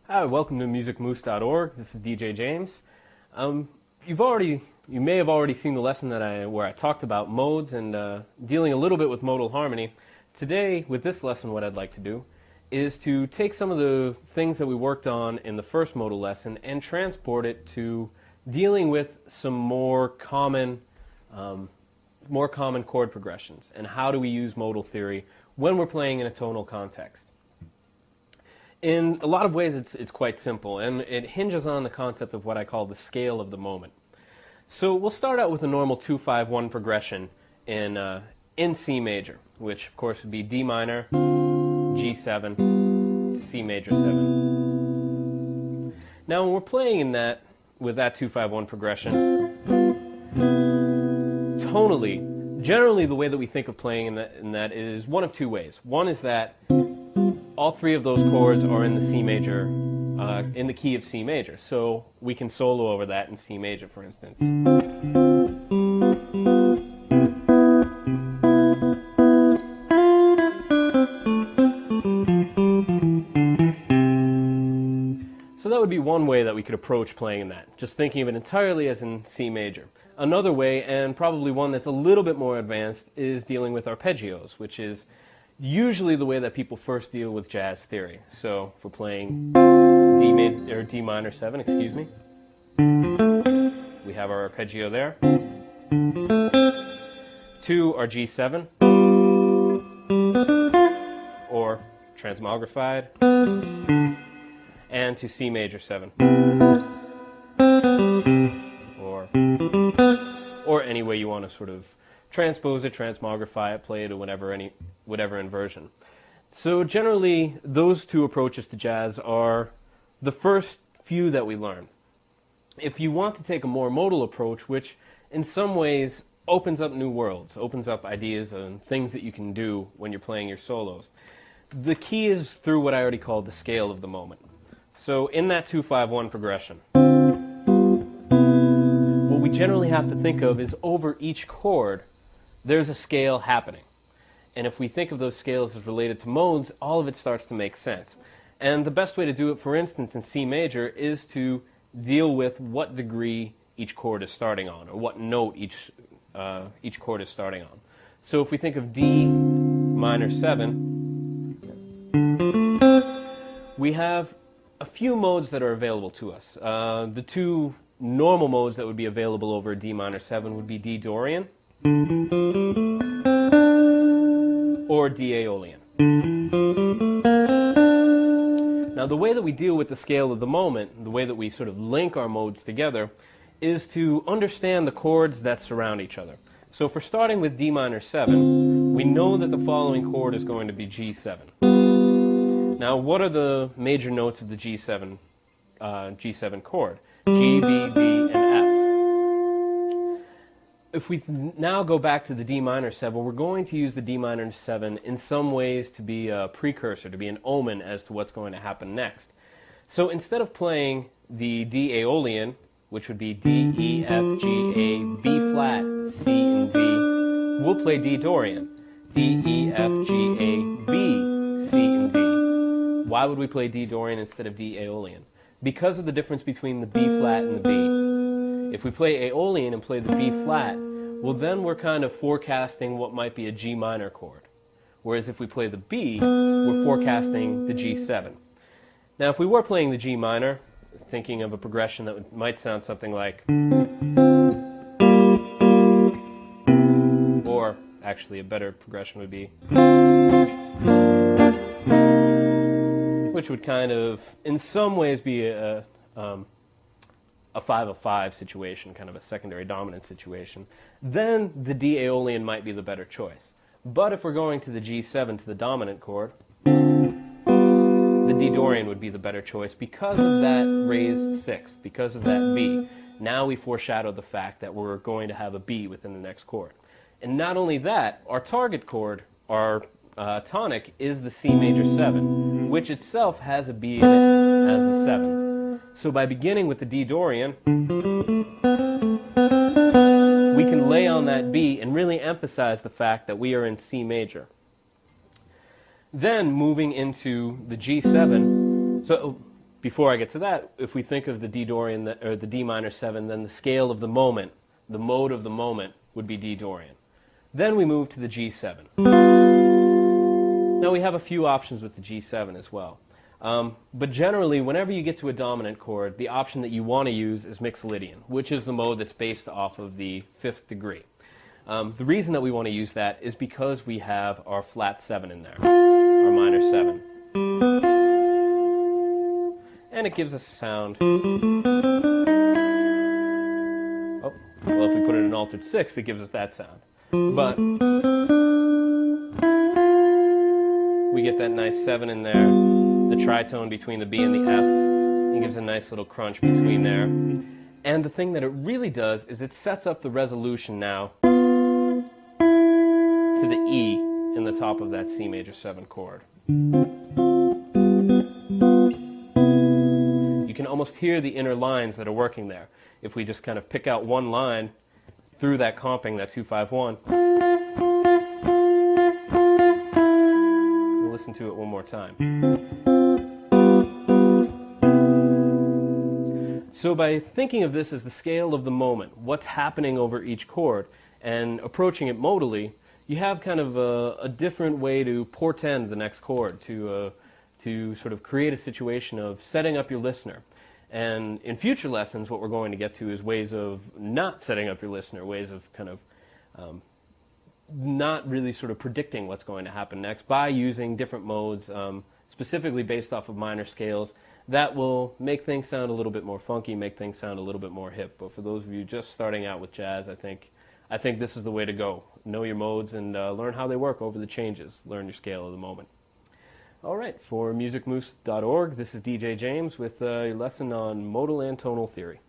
Hi, welcome to musicmoose.org. This is DJ James. You may have already seen the lesson where I talked about modes and dealing a little bit with modal harmony. Today, with this lesson, what I'd like to do is to take some of the things that we worked on in the first modal lesson and transport it to dealing with some more common chord progressions and how do we use modal theory when we're playing in a tonal context. In a lot of ways, it's quite simple, and it hinges on the concept of what I call the scale of the moment. So we'll start out with a normal 2-5-1 progression in C major, which of course would be D minor, G7, C major 7. Now when we're playing with that 2-5-1 progression, tonally, generally the way that we think of playing in that is one of two ways. One is that all three of those chords are in the C major, in the key of C major. So we can solo over that in C major, for instance. So that would be one way that we could approach playing in that, just thinking of it entirely as in C major. Another way, and probably one that's a little bit more advanced, is dealing with arpeggios, which is usually the way that people first deal with jazz theory. So if we're playing D minor 7, excuse me, we have our arpeggio there. To our G7, or transmogrified, and to C major 7, or any way you want to sort of transpose it, transmogrify it, play it, or whatever inversion. So generally, those two approaches to jazz are the first few that we learn. If you want to take a more modal approach, which in some ways opens up new worlds, opens up ideas and things that you can do when you're playing your solos, the key is through what I already called the scale of the moment. So in that 2-5-1 progression, what we generally have to think of is over each chord, there's a scale happening. And if we think of those scales as related to modes, all of it starts to make sense. And the best way to do it, for instance, in C major, is to deal with what degree each chord is starting on, or what note each chord is starting on. So if we think of D minor 7, we have a few modes that are available to us. The two normal modes that would be available over D minor 7 would be D Dorian or D Aeolian. Now the way that we deal with the scale of the moment, the way that we sort of link our modes together, is to understand the chords that surround each other. So if we're starting with D minor 7, we know that the following chord is going to be G7. Now what are the major notes of the G7 chord? G, B, D, and F. If we now go back to the D minor 7, we're going to use the D minor 7 in some ways to be a precursor, to be an omen as to what's going to happen next. So instead of playing the D Aeolian, which would be D, E, F, G, A, B flat, C, and D, we'll play D Dorian. D, E, F, G, A, B, C, and D. Why would we play D Dorian instead of D Aeolian? Because of the difference between the B flat and the B. If we play Aeolian and play the B flat, well then we're kind of forecasting what might be a G minor chord. Whereas if we play the B, we're forecasting the G7. Now if we were playing the G minor, thinking of a progression that might sound something like, or actually a better progression would be, which would kind of, in some ways, be a 5-of-5 situation, kind of a secondary dominant situation, then the D Aeolian might be the better choice. But if we're going to the G7, to the dominant chord, the D Dorian would be the better choice because of that raised sixth, because of that B. Now we foreshadow the fact that we're going to have a B within the next chord. And not only that, our target chord, our tonic, is the C major 7, which itself has a B in it as the 7th. So by beginning with the D Dorian, we can lay on that B and really emphasize the fact that we are in C major. Then moving into the G7, so before I get to that, if we think of the D Dorian, or the D minor 7, then the scale of the moment, the mode of the moment, would be D Dorian. Then we move to the G7. Now we have a few options with the G7 as well. But generally, whenever you get to a dominant chord, the option that you want to use is Mixolydian, which is the mode that's based off of the 5th degree. The reason that we want to use that is because we have our flat 7 in there, our minor 7. And it gives us a sound. Oh, well, if we put it in an altered 6th, it gives us that sound. But we get that nice 7 in there, the tritone between the B and the F, and gives a nice little crunch between there. And the thing that it really does is it sets up the resolution now to the E in the top of that C major 7 chord. You can almost hear the inner lines that are working there. If we just kind of pick out one line through that comping, that 2-5-1, we'll listen to it one more time. So by thinking of this as the scale of the moment, what's happening over each chord, and approaching it modally, you have kind of a different way to portend the next chord, to sort of create a situation of setting up your listener. And in future lessons, what we're going to get to is ways of not setting up your listener, ways of kind of not really sort of predicting what's going to happen next by using different modes, specifically based off of minor scales, that will make things sound a little bit more funky, make things sound a little bit more hip. But for those of you just starting out with jazz, I think this is the way to go. Know your modes and learn how they work over the changes. Learn your scale of the moment. All right, for musicmoose.org, this is DJ James with your lesson on modal and tonal theory.